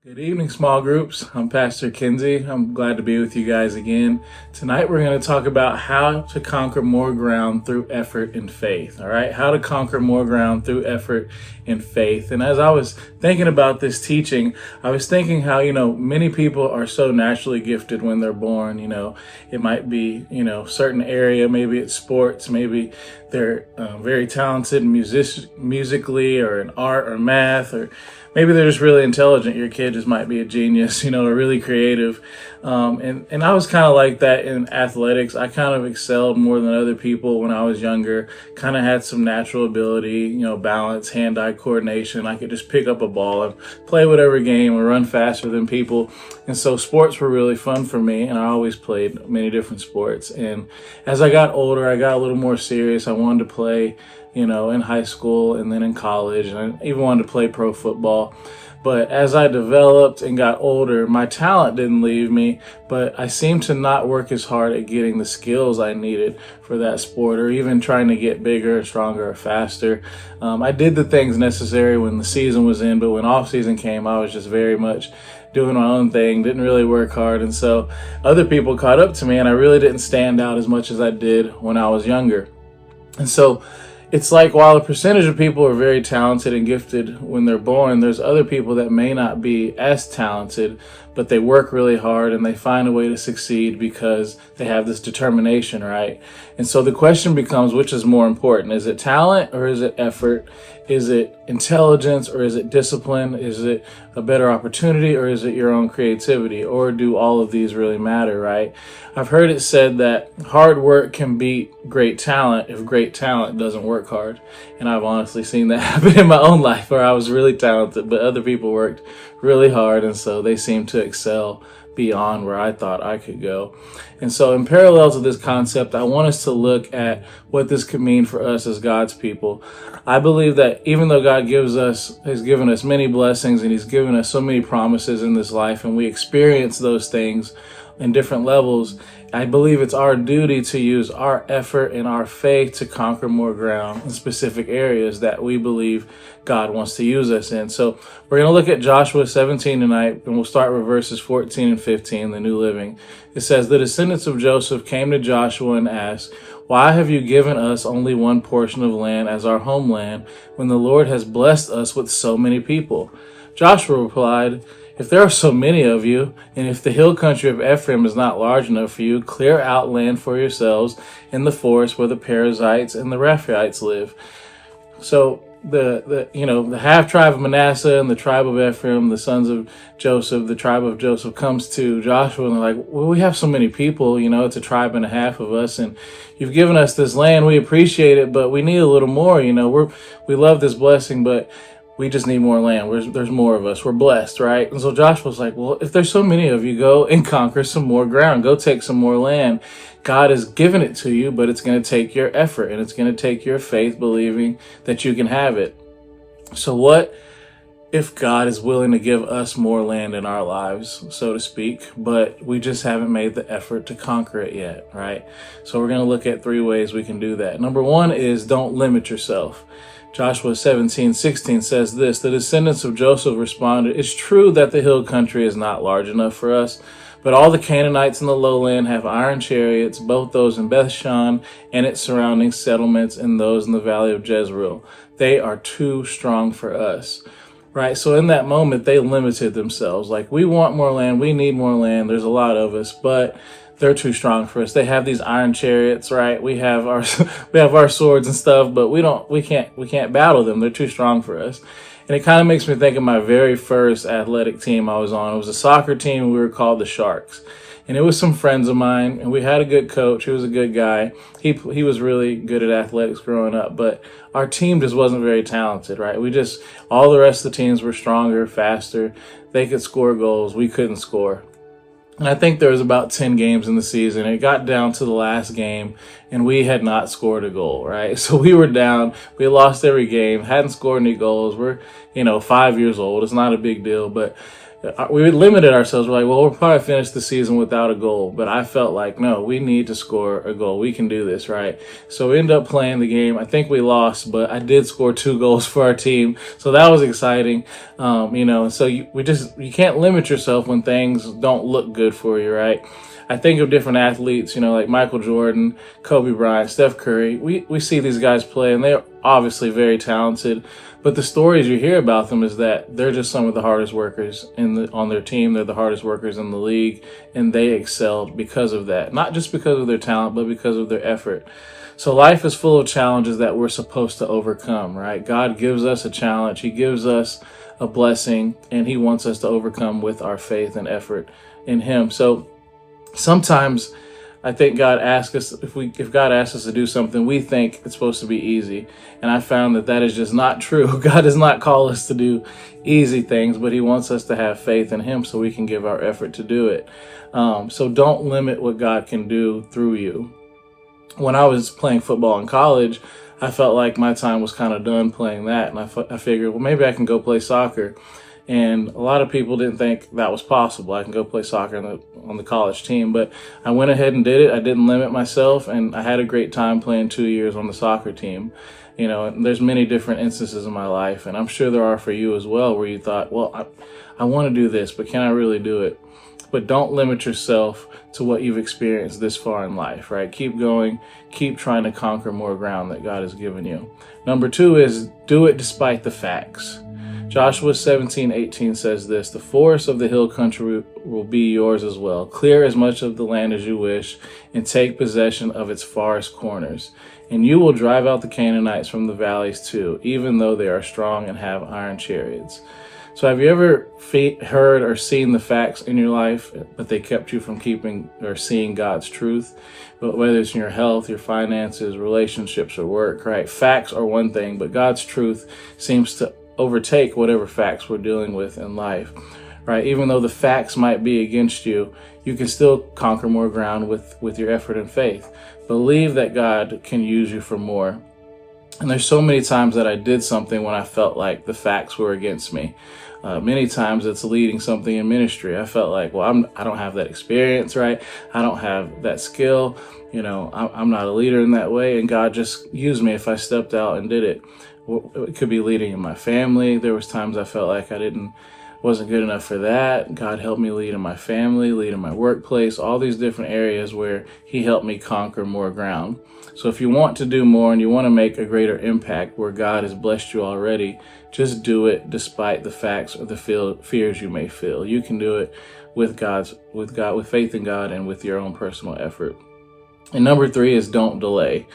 Good evening, small groups. I'm Pastor Kinsey. I'm glad to be with you guys again. Tonight, we're going to talk about how to conquer more ground through effort and faith. All right, how to conquer more ground through effort and faith. And as I was thinking about this teaching, I was thinking how, many people are so naturally gifted when they're born. It might be, certain area, maybe it's sports, maybe they're very talented musically or in art or math, or maybe they're just really intelligent. Your kid just might be a genius, or really creative. And I was kind of like that in athletics. I kind of excelled more than other people when I was younger. Kind of had some natural ability, balance, hand-eye coordination. I could just pick up a ball and play whatever game or run faster than people. And so sports were really fun for me, and I always played many different sports. And as I got older, I got a little more serious. I wanted to play in high school and then in college, and I even wanted to play pro football. But as I developed and got older, my talent didn't leave me, but I seemed to not work as hard at getting the skills I needed for that sport, or even trying to get bigger, stronger, or faster. I did the things necessary when the season was in, but when off season came, I was just very much doing my own thing, didn't really work hard. And so other people caught up to me, and I really didn't stand out as much as I did when I was younger. And so it's like, while a percentage of people are very talented and gifted when they're born, there's other people that may not be as talented, but they work really hard and they find a way to succeed because they have this determination, right? And so the question becomes, which is more important? Is it talent or is it effort? Is it intelligence or is it discipline? Is it a better opportunity or is it your own creativity? Or do all of these really matter, right? I've heard it said that hard work can beat great talent if great talent doesn't work hard. And I've honestly seen that happen in my own life, where I was really talented, but other people worked really hard, and so they seemed to excel beyond where I thought I could go. And so in parallel to this concept, I want us to look at what this could mean for us as God's people. I believe that even though God has given us many blessings, and he's given us so many promises in this life, and we experience those things in different levels, I believe it's our duty to use our effort and our faith to conquer more ground in specific areas that we believe God wants to use us in. So we're going to look at Joshua 17 tonight, and we'll start with verses 14 and 15, the New Living. It says, "The descendants of Joseph came to Joshua and asked, 'Why have you given us only one portion of land as our homeland when the Lord has blessed us with so many people?' Joshua replied, 'If there are so many of you, and if the hill country of Ephraim is not large enough for you, clear out land for yourselves in the forest where the Perizzites and the Rephaites live.'" So the half tribe of Manasseh and the tribe of Ephraim, the sons of Joseph, the tribe of Joseph, comes to Joshua and they're like, "Well, we have so many people, it's a tribe and a half of us, and you've given us this land. We appreciate it, but we need a little more. We love this blessing, but we just need more land. There's more of us. We're blessed, right?" And so Joshua's like, "Well, if there's so many of you, go and conquer some more ground. Go take some more land. God has given it to you, but it's going to take your effort, and it's going to take your faith believing that you can have it." So what if God is willing to give us more land in our lives, so to speak, but we just haven't made the effort to conquer it yet, right? So we're going to look at 3 ways we can do that. Number 1 is, don't limit yourself. Joshua 17:16 says this, "The descendants of Joseph responded, 'It's true that the hill country is not large enough for us, but all the Canaanites in the lowland have iron chariots, both those in Bethshan and its surrounding settlements, and those in the valley of Jezreel. They are too strong for us.'" Right? So in that moment, they limited themselves. Like, we want more land, we need more land, there's a lot of us, but they're too strong for us. They have these iron chariots, right? We have our swords and stuff, but we can't battle them. They're too strong for us. And it kind of makes me think of my very first athletic team I was on. It was a soccer team, and we were called the Sharks. And it was some friends of mine, and we had a good coach. He was a good guy. He was really good at athletics growing up, but our team just wasn't very talented, right? All the rest of the teams were stronger, faster. They could score goals. We couldn't score. And I think there was about 10 games in the season. It got down to the last game, and we had not scored a goal, right? So we were down. We lost every game, hadn't scored any goals. We're, 5 years old. It's not a big deal, but we limited ourselves. We're like, well, we'll probably finish the season without a goal. But I felt like, no, we need to score a goal. We can do this, right? So we ended up playing the game. I think we lost, but I did score 2 goals for our team. So that was exciting. And so you can't limit yourself when things don't look good for you, right? I think of different athletes, like Michael Jordan, Kobe Bryant, Steph Curry. We see these guys play, and they're obviously very talented. But the stories you hear about them is that they're just some of the hardest workers on their team. They're the hardest workers in the league, and they excelled because of that. Not just because of their talent, but because of their effort. So life is full of challenges that we're supposed to overcome, right? God gives us a challenge. He gives us a blessing, and he wants us to overcome with our faith and effort in him. So sometimes I think God asks us, if God asks us to do something, we think it's supposed to be easy. And I found that is just not true. God does not call us to do easy things, but he wants us to have faith in him so we can give our effort to do it. So don't limit what God can do through you. When I was playing football in college, I felt like my time was kind of done playing that. And I figured, well, maybe I can go play soccer. And a lot of people didn't think that was possible. I can go play soccer on the college team, but I went ahead and did it. I didn't limit myself, and I had a great time playing 2 years on the soccer team. And there's many different instances in my life, and I'm sure there are for you as well, where you thought, well, I want to do this, but can I really do it? But don't limit yourself to what you've experienced this far in life, right? Keep going, keep trying to conquer more ground that God has given you. Number 2 is do it despite the facts. Joshua 17:18 says this: the forests of the hill country will be yours as well. Clear as much of the land as you wish, and take possession of its farthest corners. And you will drive out the Canaanites from the valleys too, even though they are strong and have iron chariots. So have you ever heard or seen the facts in your life, but they kept you from keeping or seeing God's truth? But whether it's in your health, your finances, relationships, or work, right? Facts are one thing, but God's truth seems to overtake whatever facts we're dealing with in life, right? Even though the facts might be against you, you can still conquer more ground with your effort and faith. Believe that God can use you for more. And there's so many times that I did something when I felt like the facts were against me. Many times it's leading something in ministry. I felt like, well, I don't have that experience, right? I don't have that skill. I'm not a leader in that way. And God just used me if I stepped out and did it. It could be leading in my family. There was times I felt like I wasn't good enough for that. God helped me lead in my family, lead in my workplace, all these different areas where he helped me conquer more ground. So if you want to do more and you want to make a greater impact where God has blessed you already, just do it despite the facts or the fears you may feel. You can do it with faith in God and with your own personal effort. And number 3 is don't delay.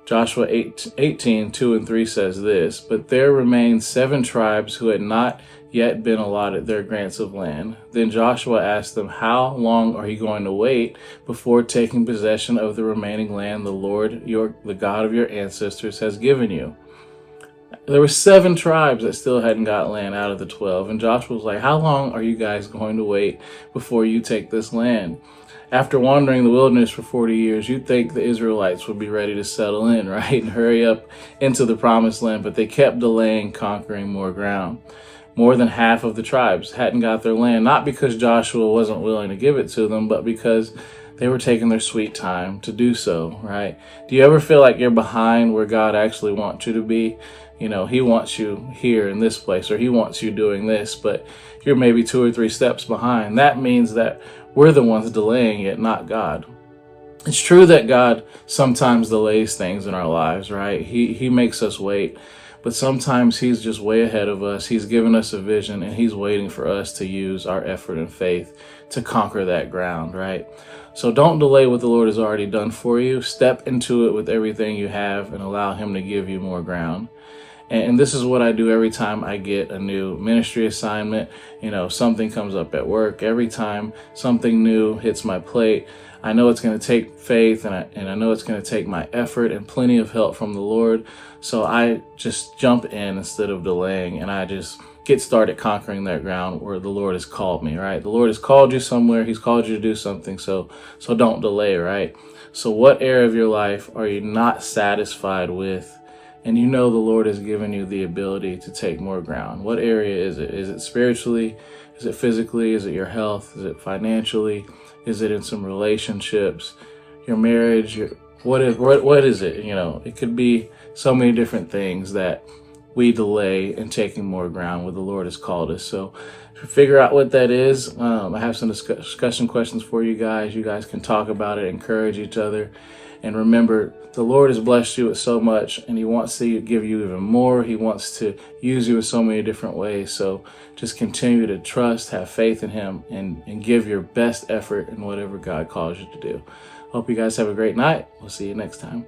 Joshua 18:2-3 says this: but there remained 7 tribes who had not yet been allotted their grants of land. Then Joshua asked them, how long are you going to wait before taking possession of the remaining land the Lord, the God of your ancestors, has given you? There were 7 tribes that still hadn't got land out of the 12. And Joshua was like, how long are you guys going to wait before you take this land? After wandering the wilderness for 40 years, you'd think the Israelites would be ready to settle in, right? And hurry up into the promised land, but they kept delaying conquering more ground. More than half of the tribes hadn't got their land, not because Joshua wasn't willing to give it to them, but because they were taking their sweet time to do so, right? Do you ever feel like you're behind where God actually wants you to be? He wants you here in this place, or he wants you doing this, but you're maybe 2 or 3 steps behind. That means that we're the ones delaying it, not God. It's true that God sometimes delays things in our lives, right? He makes us wait, but sometimes he's just way ahead of us. He's given us a vision, and he's waiting for us to use our effort and faith to conquer that ground, right? So don't delay what the Lord has already done for you. Step into it with everything you have and allow him to give you more ground. And this is what I do every time I get a new ministry assignment. Something comes up at work. Every time something new hits my plate, I know it's going to take faith, and I know it's going to take my effort and plenty of help from the Lord. So I just jump in instead of delaying, and I just get started conquering that ground where the Lord has called me, right? The Lord has called you somewhere. He's called you to do something. So don't delay, right? So what area of your life are you not satisfied with? And the Lord has given you the ability to take more ground. What area is it? Is it spiritually? Is it physically? Is it your health? Is it financially? Is it in some relationships? Your marriage? What is it? It could be so many different things that we delay in taking more ground where the Lord has called us. So to figure out what that is, I have some discussion questions for you guys. You guys can talk about it, encourage each other. And remember, the Lord has blessed you with so much, and He wants to give you even more. He wants to use you in so many different ways. So just continue to trust, have faith in Him, and give your best effort in whatever God calls you to do. Hope you guys have a great night. We'll see you next time.